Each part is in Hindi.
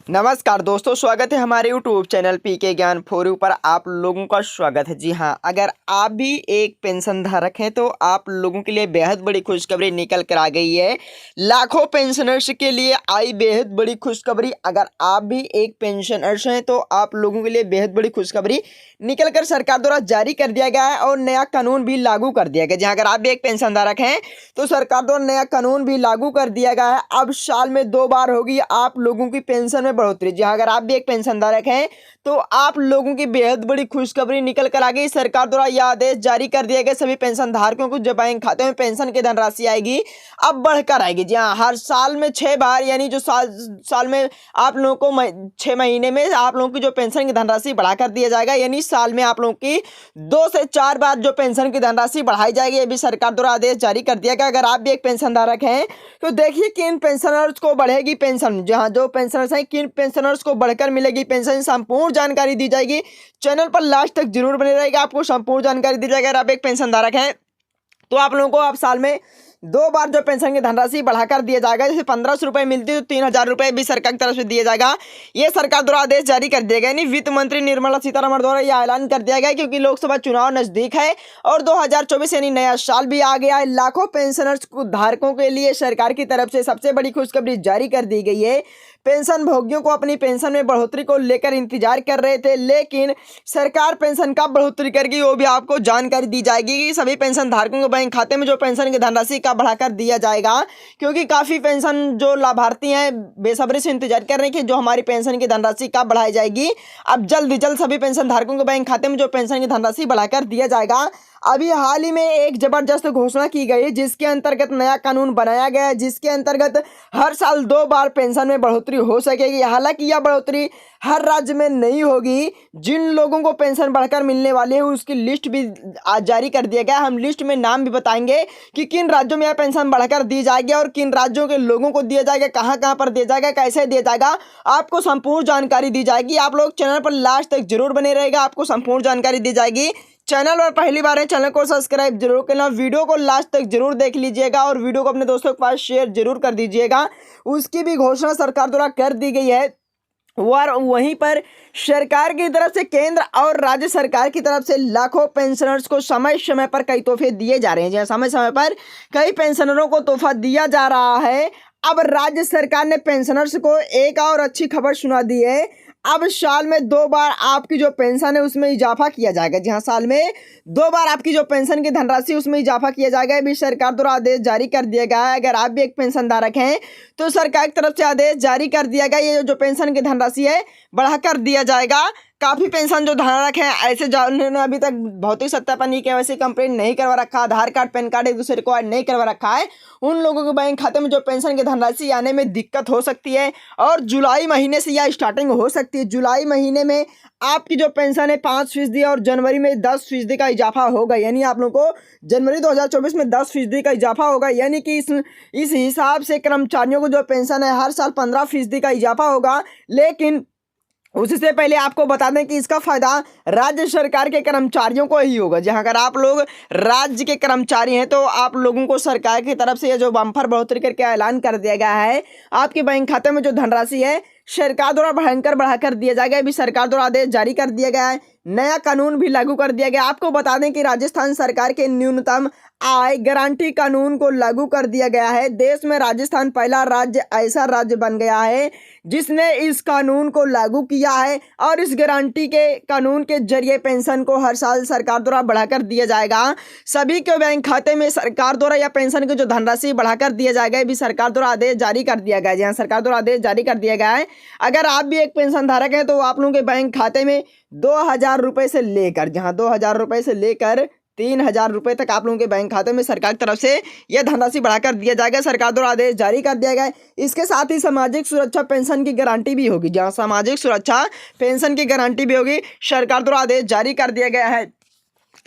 नमस्कार दोस्तों, स्वागत है हमारे यूट्यूब चैनल पीके ज्ञान फोरयू पर। आप लोगों का स्वागत है। जी हाँ, अगर आप भी एक पेंशन धारक हैं तो आप लोगों के लिए बेहद बड़ी खुशखबरी निकल कर आ गई है। लाखों पेंशनर्स के लिए आई बेहद बड़ी खुशखबरी। अगर आप भी एक पेंशनर्स हैं तो आप लोगों के लिए बेहद बड़ी खुशखबरी निकल कर सरकार द्वारा जारी कर दिया गया है और नया कानून भी लागू कर दिया गया। जहाँ अगर आप भी एक पेंशन धारक हैं तो सरकार द्वारा नया कानून भी लागू कर दिया गया है। अब साल में 2 बार होगी आप लोगों की पेंशन में बढ़ोतरी। जी हाँ, अगर आप भी एक पेंशन धारक हैं तो आप लोगों की बेहद बड़ी खुशखबरी निकल कर आ गई। सरकार द्वारा यह आदेश जारी कर दिया गया सभी पेंशन धारकों को जो बैंक खाते में पेंशन की धनराशि आएगी अब बढ़कर आएगी। जी हाँ, हर साल में 6 बार, यानी जो साल में आप लोगों को 6 महीने में आप लोगों की जो पेंशन की धनराशि बढ़ाकर दिया जाएगा, यानी साल में आप लोगों की 2 से 4 बार जो पेंशन की धनराशि बढ़ाई जाएगी। ये भी सरकार द्वारा आदेश जारी कर दिया गया। अगर आप भी एक पेंशन धारक हैं तो देखिए किन पेंशनर्स को बढ़ेगी पेंशन। जहां जो पेंशनर्स हैं किन पेंशनर्स को बढ़कर मिलेगी पेंशन, संपूर्ण जानकारी दी जाएगी। चैनल पर लास्ट तक जरूर बने रहेगा, आपको संपूर्ण जानकारी दी जाएगी। अगर आप एक पेंशन धारक हैं तो आप लोगों को अब साल में 2 बार जो पेंशन की धनराशि बढ़ाकर दिया जाएगा। जैसे 1500 रुपये मिलती है तो 3000 रुपये भी सरकार की तरफ से दिया जाएगा। ये सरकार द्वारा आदेश जारी कर दिया गया। यानी वित्त मंत्री निर्मला सीतारमण द्वारा यह ऐलान कर दिया गया क्योंकि लोकसभा चुनाव नजदीक है और 2024 यानी नया साल भी आ गया है। लाखों पेंशनर्स धारकों के लिए सरकार की तरफ से सबसे बड़ी खुशखबरी जारी कर दी गई है। पेंशन भोगियों को अपनी पेंशन में बढ़ोतरी को लेकर इंतजार कर रहे थे, लेकिन सरकार पेंशन कब बढ़ोतरी करेगी वो भी आपको जानकारी दी जाएगी कि सभी पेंशन धारकों को बैंक खाते में जो पेंशन की धनराशि का बढ़ाकर दिया जाएगा। क्योंकि काफ़ी पेंशन जो लाभार्थी हैं बेसब्री से इंतजार कर रहे हैं कि जो हमारी पेंशन की धनराशि कब बढ़ाई जाएगी। अब जल्द ही जल्द सभी पेंशन धारकों को बैंक खाते में जो पेंशन की धनराशि बढ़ाकर दिया जाएगा। अभी हाल ही में एक जबरदस्त घोषणा की गई जिसके अंतर्गत नया कानून बनाया गया है, जिसके अंतर्गत हर साल 2 बार पेंशन में बढ़ोतरी हो सकेगी। हालांकि यह बढ़ोतरी हर राज्य में नहीं होगी। जिन लोगों को पेंशन बढ़कर मिलने वाली है उसकी लिस्ट भी आज जारी कर दिया गया। हम लिस्ट में नाम भी बताएंगे कि किन राज्यों में यह पेंशन बढ़कर दी जाएगी और किन राज्यों के लोगों को दिया जाएगा, कहाँ कहाँ पर दिया जाएगा, कैसे दिया जाएगा, आपको संपूर्ण जानकारी दी जाएगी। आप लोग चैनल पर लास्ट तक जरूर बने रहेगा, आपको संपूर्ण जानकारी दी जाएगी। चैनल पर पहली बार है, चैनल को सब्सक्राइब जरूर करना, वीडियो को लास्ट तक जरूर देख लीजिएगा और वीडियो को अपने दोस्तों के पास शेयर जरूर कर दीजिएगा। उसकी भी घोषणा सरकार द्वारा कर दी गई है और वहीं पर सरकार की तरफ से केंद्र और राज्य सरकार की तरफ से लाखों पेंशनर्स को समय समय पर कई तोहफे दिए जा रहे हैं। जहाँ समय समय पर कई पेंशनरों को तोहफा दिया जा रहा है। अब राज्य सरकार ने पेंशनर्स को एक और अच्छी खबर सुना दी है। अब साल में 2 बार आपकी जो पेंशन है उसमें इजाफा किया जाएगा। जहां साल में 2 बार आपकी जो पेंशन की धनराशि उसमें इजाफा किया जाएगा। ये भी सरकार द्वारा आदेश जारी कर दिया गया है। अगर आप भी एक पेंशन धारक हैं तो सरकार की तरफ से आदेश जारी कर दिया गया। ये जो पेंशन की धनराशि है बढ़ाकर दिया जाएगा। काफ़ी पेंशन जो धारक हैं ऐसे जिन्होंने अभी तक भौतिक सत्यापन KYC कंप्लीट नहीं करवा रखा, आधार कार्ड पैन कार्ड एक दूसरे को ऐड नहीं करवा रखा है, उन लोगों के बैंक खाते में जो पेंशन की धनराशि आने में दिक्कत हो सकती है। और जुलाई महीने से यह स्टार्टिंग हो सकती है। जुलाई महीने में आपकी जो पेंशन है 5% और जनवरी में 10% का इजाफा होगा। यानी आप लोगों को जनवरी 2024 में 10% का इजाफा होगा। यानी कि इस हिसाब से कर्मचारियों को जो पेंशन है हर साल 15% का इजाफा होगा। लेकिन उससे पहले आपको बता दें कि इसका फायदा राज्य सरकार के कर्मचारियों को ही होगा। जहां अगर आप लोग राज्य के कर्मचारी हैं तो आप लोगों को सरकार की तरफ से ये जो बम्पर बढ़ोतरी करके ऐलान कर दिया गया है, आपके बैंक खाते में जो धनराशि है सरकार द्वारा भयंकर बढ़ाकर दिया जाएगा। अभी सरकार द्वारा आदेश जारी कर दिया गया है, नया कानून भी लागू कर दिया गया। आपको बता दें कि राजस्थान सरकार के न्यूनतम आय गारंटी कानून को लागू कर दिया गया है। देश में राजस्थान पहला राज्य ऐसा राज्य बन गया है जिसने इस कानून को लागू किया है और इस गारंटी के कानून के जरिए पेंशन को हर साल सरकार द्वारा बढ़ाकर दिया जाएगा। सभी के बैंक खाते में सरकार द्वारा या पेंशन की जो धनराशि बढ़ाकर दिया जाएगा, ये भी सरकार द्वारा आदेश जारी कर दिया गया है। जहाँ सरकार द्वारा आदेश जारी कर दिया गया है। अगर आप भी एक पेंशन धारक हैं तो आप लोगों के बैंक खाते में 2000 रुपये से लेकर, जहाँ 2000 रुपये से लेकर 3000 रुपये तक आप लोगों के बैंक खाते में सरकार की तरफ से यह धनराशि बढ़ाकर दिया जाएगा। सरकार द्वारा आदेश जारी कर दिया गया है। इसके साथ ही सामाजिक सुरक्षा पेंशन की गारंटी भी होगी। जहां सामाजिक सुरक्षा पेंशन की गारंटी भी होगी, सरकार द्वारा आदेश जारी कर दिया गया है।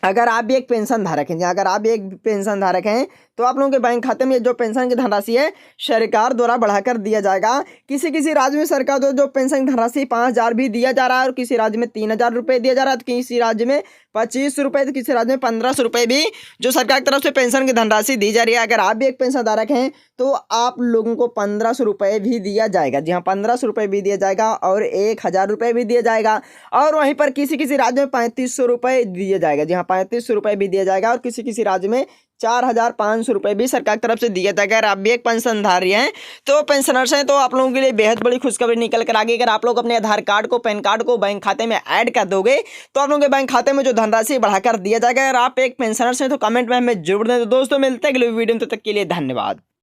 अगर आप भी एक पेंशन धारक हैं, अगर आप भी एक पेंशन धारक हैं तो आप लोगों के बैंक खाते में जो पेंशन की धनराशि है सरकार द्वारा बढ़ाकर दिया जाएगा। किसी किसी राज्य में सरकार द्वारा जो पेंशन की धनराशि 5,000 भी दिया जा रहा है और किसी राज्य में 3,000 रुपये दिया जा रहा है, तो किसी राज्य में 25 रुपये, तो किसी राज्य में 1500 रुपये भी जो सरकार की तरफ से पेंशन की धनराशि दी जा रही है। अगर आप भी एक पेंशन धारक हैं तो आप लोगों को 1500 रुपये भी दिया जाएगा। जी हाँ, 1500 रुपये भी दिया जाएगा और 1,000 रुपये भी दिया जाएगा। और वहीं पर किसी किसी राज्य में 3500 रुपये दिया जाएगा। जी हाँ, 3500 रुपये भी दिया जाएगा और किसी किसी राज्य में 4,500 रुपये भी सरकार की तरफ से दिया जाएगा। अगर आप भी एक पेंशनधारी हैं तो पेंशनर्स हैं तो आप लोगों के लिए बेहद बड़ी खुशखबरी निकल कर आ गई। अगर आप लोग अपने आधार कार्ड को, पैन कार्ड को बैंक खाते में ऐड कर दोगे तो आप लोगों के बैंक खाते में जो धनराशि बढ़ाकर दिया जाएगा। अगर आप एक पेंशनर्स हैं तो कमेंट में हमें जरूर दें। तो दोस्तों मिलते हैं अगले वीडियो में, तब तक के लिए धन्यवाद।